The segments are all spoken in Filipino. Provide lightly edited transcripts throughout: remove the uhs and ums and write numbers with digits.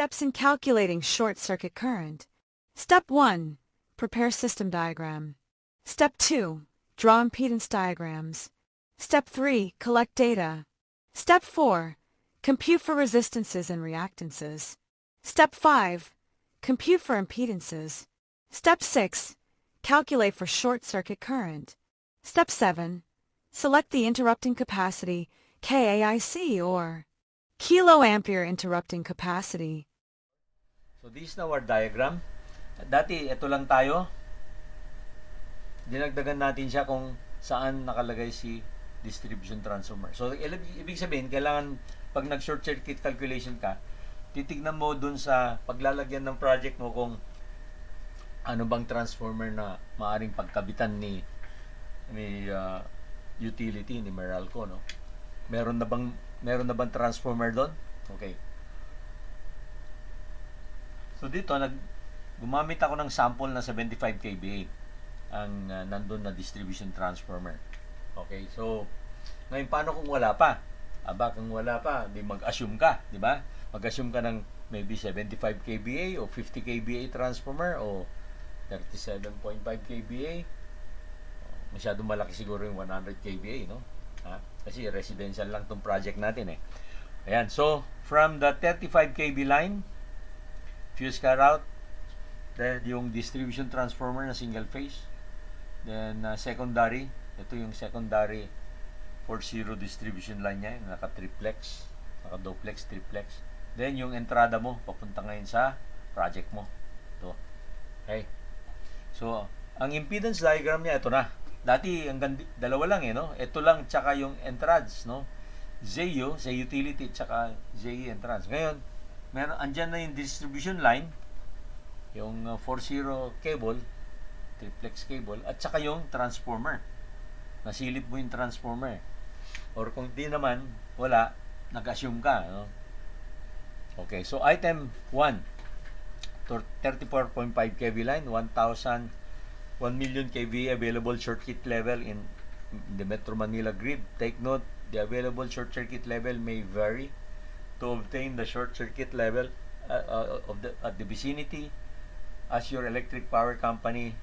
Steps in calculating short circuit current. Step 1. Prepare system diagram. Step 2. Draw impedance diagrams. Step 3. Collect data. Step 4. Compute for resistances and reactances. Step 5. Compute for impedances. Step 6. Calculate for short circuit current. Step 7. Select the interrupting capacity, KAIC, or kiloampere interrupting capacity. So this is now our diagram. Dati, ito lang tayo. Dinagdagan natin siya kung saan nakalagay si distribution transformer. So, ibig sabihin, kailangan pag nag-short circuit calculation ka, titignan mo dun sa paglalagyan ng project mo kung ano bang transformer na maaring pagkabitan ni utility ni Meralco, no? Meron na bang transformer doon? Okay. So dito gumamit ako ng sample na 75 kVA ang nandun na distribution transformer. Okay, so ngayon paano kung wala pa? Aba, kung wala pa, di mag-assume ka, di ba? Mag-assume ka ng maybe 75 kVA o 50 kVA transformer o 37.5 kVA. Masyadong malaki siguro yung 100 kVA, no? Ha? Kasi residential lang tong project natin eh. Ayan, so from the 35 kV line, fuse car out, then yung distribution transformer na single phase, then secondary, ito yung secondary 40 distribution line niya, yung naka-triplex, naka-duplex, triplex. Then yung entrada mo, papunta ngayon sa project mo. Ito. Okay. So, ang impedance diagram niya, ito na. Dati, dalawa lang eh, no? Ito lang, tsaka yung entrance, no? ZU, sa utility, tsaka ZE entrance. Ngayon, andyan na yung distribution line, yung 40 cable, triplex cable, at saka yung transformer. Nasilip mo yung transformer. Or kung di naman, wala, nag-assume ka, no? Okay, so item 1, 34.5 kV line, 1 million kVA available short circuit level in the Metro Manila grid. Take note, the available short circuit level may vary. To obtain the short circuit level at the vicinity, ask your electric power company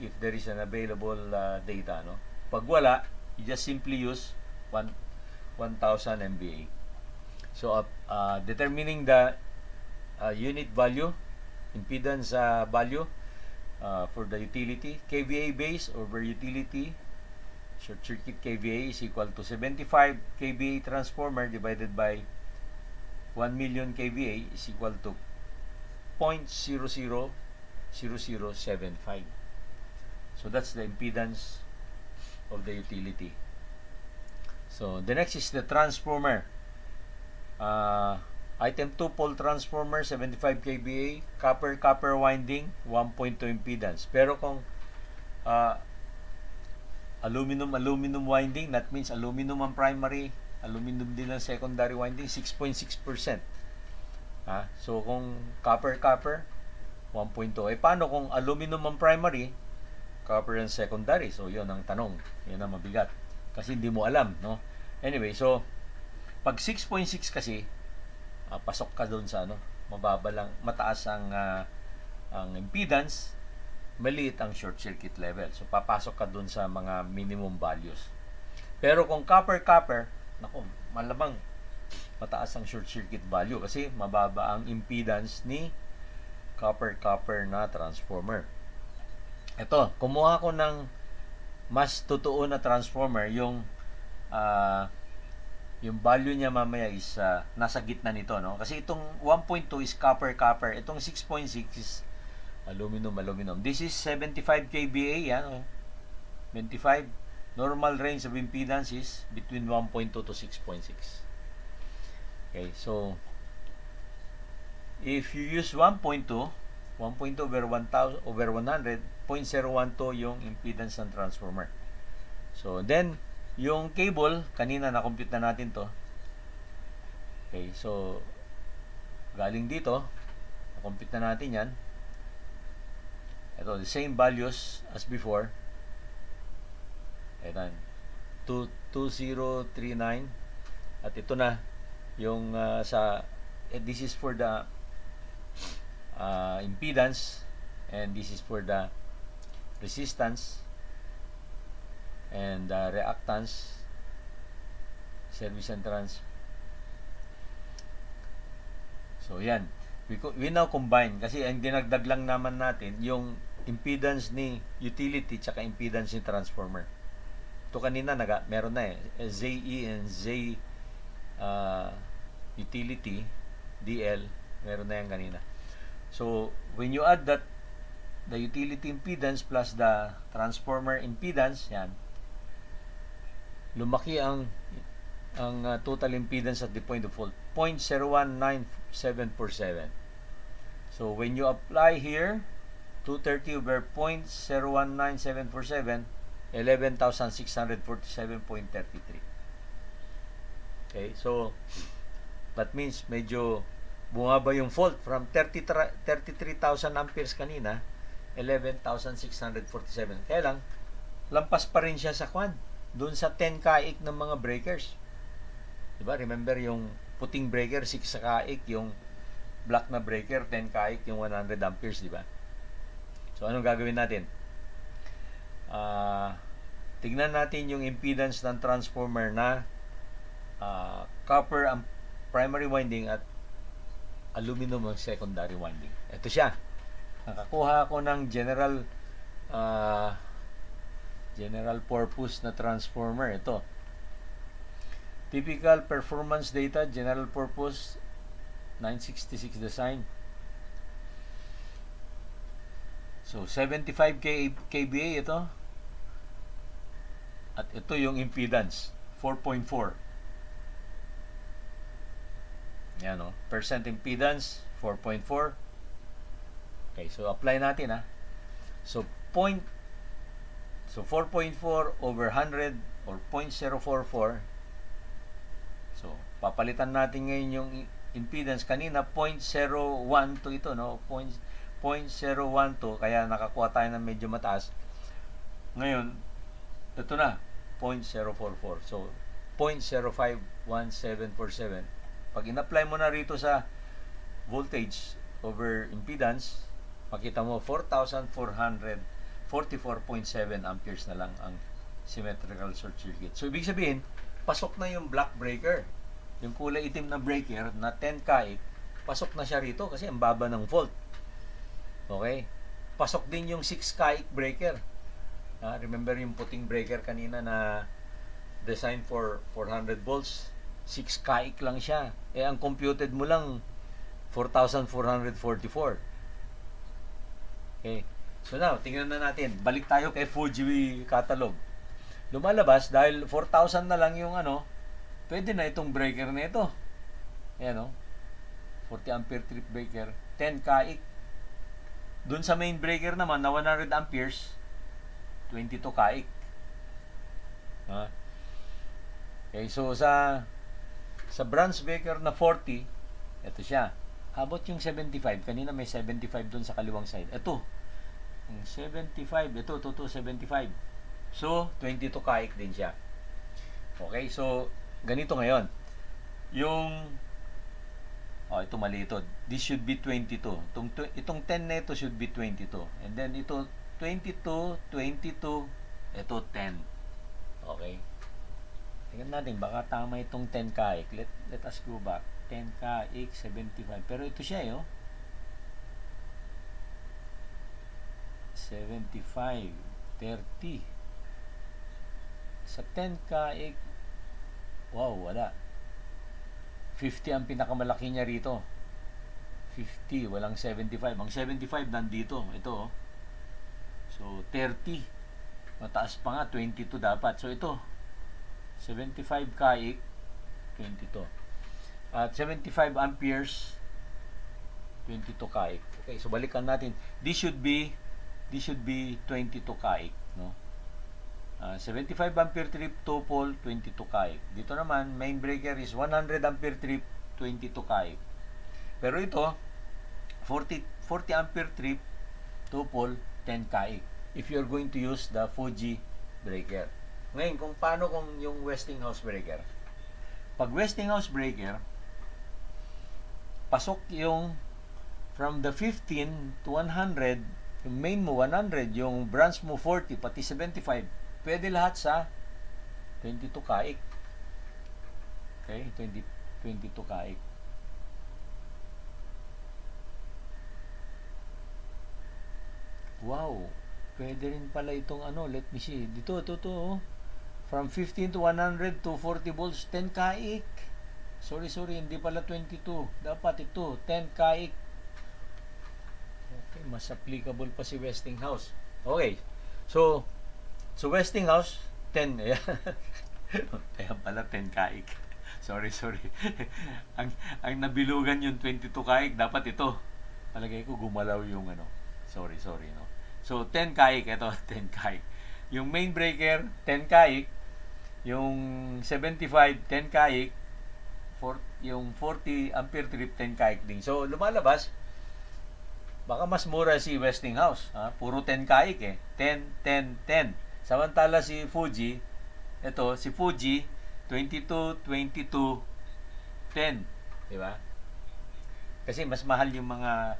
if there is an available data. No? Pag wala, you just simply use 1000 MVA. So, determining the unit value, impedance value for the utility, KVA base over utility, short circuit KVA is equal to 75 kVA transformer divided by 1 million kVA is equal to 0.000075. So that's the impedance of the utility. So the next is the transformer. Item 2, pole transformer, 75 kVA, copper winding, 1.2 impedance. Pero kung aluminum winding, that means aluminum ang primary, aluminum din ang secondary winding, 6.6%. So kung copper 1.2. Paano kung aluminum ang primary, copper ang secondary? So yun ang tanong, yun ang mabigat kasi hindi mo alam, no? Anyway, so pag 6.6 kasi pasok ka doon sa mababa lang, mataas ang impedance, maliit ang short circuit level. So papasok ka doon sa mga minimum values. Pero kung copper, naku, malamang mataas ang short circuit value kasi mababa ang impedance ni copper na transformer. Ito, kumuha ko ng mas totoo na transformer, yung value niya mamaya is nasa gitna nito, no? Kasi itong 1.2 is copper. Itong 6.6 is aluminum. This is 75 kVA, yan, 25. Normal range of impedance is between 1.2 to 6.6. Okay, so if you use 1.2 over 100, 0.012 yung impedance ng transformer. So then yung cable, kanina na-compute na natin to. Okay, so galing dito, na-compute na natin yan. Ito, the same values as before. Ayan, 2039. At ito na yung this is for the impedance, and this is for the resistance and reactance, service and trans. So yan, we now combine, kasi ang dinagdag lang naman natin yung impedance ni utility tsaka impedance ni transformer. Ito kanina meron na ZE and Z utility DL, meron na yan kanina. So when you add that, the utility impedance plus the transformer impedance, yan, lumaki ang total impedance at the point of fault, 0.019747. So when you apply here 230 over 0.019747, 11,647.33. Okay, so that means medyo bumaba yung fault from 33,000 amperes kanina, 11,647. Kaya lang, lampas pa rin siya sa doon sa 10 kaik ng mga breakers. Diba? Remember yung puting breaker, 6 kaik, yung black na breaker, 10 kaik, yung 100 amperes, diba? So, anong gagawin natin? Tignan natin yung impedance ng transformer na copper ang primary winding at aluminum ang secondary winding. Ito siya. Nakakuha ako ng general purpose na transformer. Ito. Typical performance data, general purpose, 966 design. So, 75 kVA ito. At ito yung impedance, 4.4. Yan o. Percent impedance, 4.4. Okay, so apply natin So, 4.4 over 100 or 0.044. So, papalitan natin ngayon yung impedance. Kanina, 0.012 ito, no? 0.012, kaya nakakuha tayo ng medyo mataas. Ngayon, ito na, 0.044. So, 0.051747. Pag in-apply mo na rito sa voltage over impedance, makita mo 4,444.7 amperes na lang ang symmetrical short circuit. So, ibig sabihin, pasok na yung black breaker. Yung kulay itim na breaker na 10 kaik, pasok na siya rito kasi ang baba ng volt. Okay? Pasok din yung 6 kaik breaker. Remember yung puting breaker kanina na designed for 400 volts? 6 kaik lang siya. Ang computed mo lang 4,444. Okay. So now, tingnan na natin. Balik tayo kay Fuji catalog. Lumalabas dahil 4,000 na lang yung pwede na itong breaker na ito. Ayan 40 ampere trip breaker, 10 kaik. Doon sa main breaker naman na 100 amperes, 22 kaik. Okay, so sa branch breaker na 40, ito siya. Habot yung 75. Kanina may 75 doon sa kaliwang side. Ito. Yung 75. Ito, 75. So, 22 kaik din siya. Okay, so, ganito ngayon. Ito mali ito. This should be 22. Itong 10 na ito should be 22. And then ito, 22, 22, ito 10. Okay. Tingnan natin, baka tama itong 10 kaik. Let us go back. 10 kaik, 75. Pero ito siya 75, 30. Sa 10 kaik, wow, wala. 50 ang pinakamalaki niya rito. 50, walang 75. Ang 75 nandito. Ito, So, 30. Mataas pa nga, 22 dapat. So, ito, 75 kaik, 22. At 75 amperes, 22 kaik. Okay, so balikan natin. This should be 22 kaik, no? 75 ampere trip, 2 pole, 22 kaik. Dito naman, main breaker is 100 ampere trip, 22 kaik. Pero ito, 40 ampere trip, 2 pole, 10 kaik. If you're going to use the Fuji breaker. Ngayon, kung yung Westinghouse breaker. Pag Westinghouse breaker, pasok yung from the 15 to 100, yung main mo 100, yung branch mo 40, pati 75, pwede lahat sa 22 kaik. Okay, 22 kaik. Wow, pwede rin pala itong ano, let me see. Dito, oh. From 15 to 100 to 40 volts, 10 kaik. Sorry, hindi pala 22. Dapat ito, 10 kaik. Okay, mas applicable pa si Westinghouse. Okay, so Westinghouse, 10. Ayan. Ayan pala, 10 kaik. Sorry. ang nabilugan yung 22 kaik, dapat ito. Palagay ko gumalaw yung ano. Sorry, no. So, 10 kaik, ito, 10 kaik. Yung main breaker, 10 kaik. Yung 75, 10 kaik. Yung 40 ampere trip, 10 kaik din. So, lumalabas, baka mas mura si Westinghouse. Puro 10 kaik eh. 10. Samantala si Fuji, si Fuji, 22, 10. Diba? Kasi mas mahal yung mga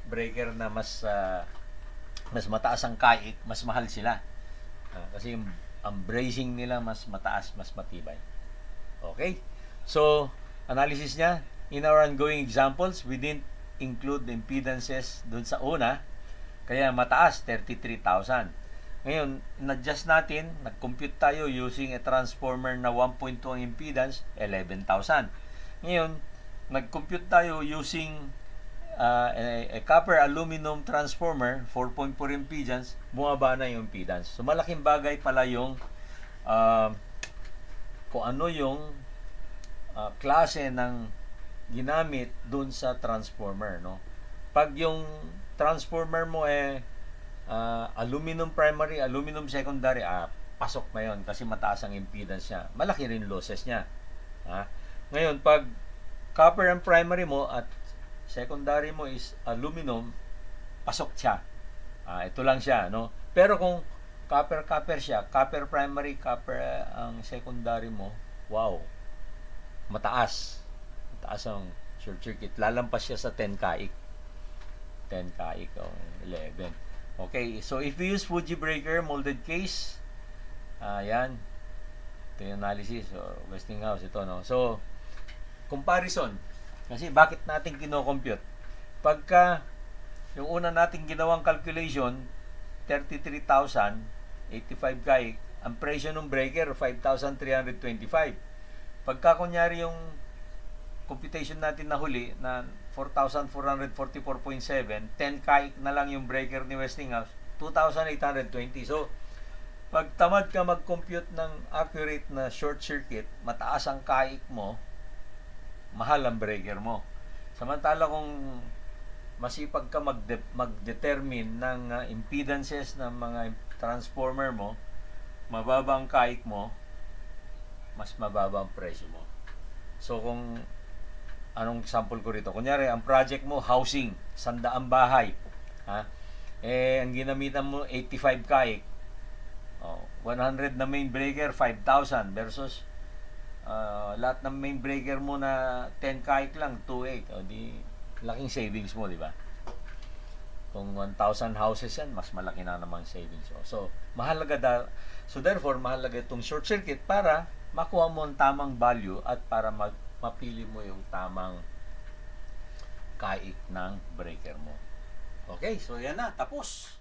breaker na mas mataas ang kaik, mas mahal sila. Kasi ang bracing nila mas mataas, mas matibay. Okay? So, analysis niya, in our ongoing examples, we didn't include the impedances dun sa una, kaya mataas, 33,000. Ngayon, in-adjust natin, nag-compute tayo using a transformer na 1.2 ang impedance, 11,000. Ngayon, nag-compute tayo using a copper aluminum transformer, 4.4 impedance, bumaba na yung impedance. So, malaking bagay pala yung kung ano yung klase ng ginamit dun sa transformer, no? Pag yung transformer mo aluminum primary, aluminum secondary, pasok na yon kasi mataas ang impedance niya. Malaki rin losses niya. Ngayon, pag copper ang primary mo at secondary mo is aluminum, pasok siya. Ito lang siya, no? Pero kung copper siya, copper primary, copper ang secondary mo, wow, mataas ang short circuit. Lalampas siya sa 10 kaik. 10 kaik o 11. Okay, so if we use Fuji breaker, molded case, yan. Ito yung analysis. So, Westinghouse, ito, no? So, comparison. Kasi bakit natin kino-compute? Pagka yung una nating ginawang calculation, 33,000, 85 kaik, ang presyo ng breaker, 5,325. Pagka kunyari yung computation natin na huli na 4,444.7, 10 kaik na lang yung breaker ni Westinghouse, 2,820. So, pag tamad ka mag-compute ng accurate na short circuit, mataas ang kaik mo, mahal ang breaker mo. Samantala kung masipag ka mag-determine ng impedances ng mga transformer mo, mababa ang kaik mo, mas mababa ang presyo mo. So kung anong sample ko rito, kunyari ang project mo housing, 100 bahay, ang ginamitan mo 85 kaik, 100 na main breaker, 5,000 versus lahat ng main breaker mo na 10 kaik lang, 2,800. O di, laking savings mo, di ba? Kung 1,000 houses yan, mas malaki na namang savings mo. So, therefore, mahalaga itong short circuit para makuha mo ang tamang value at para mapili mo yung tamang kaik ng breaker mo. Okay, so yan na, tapos.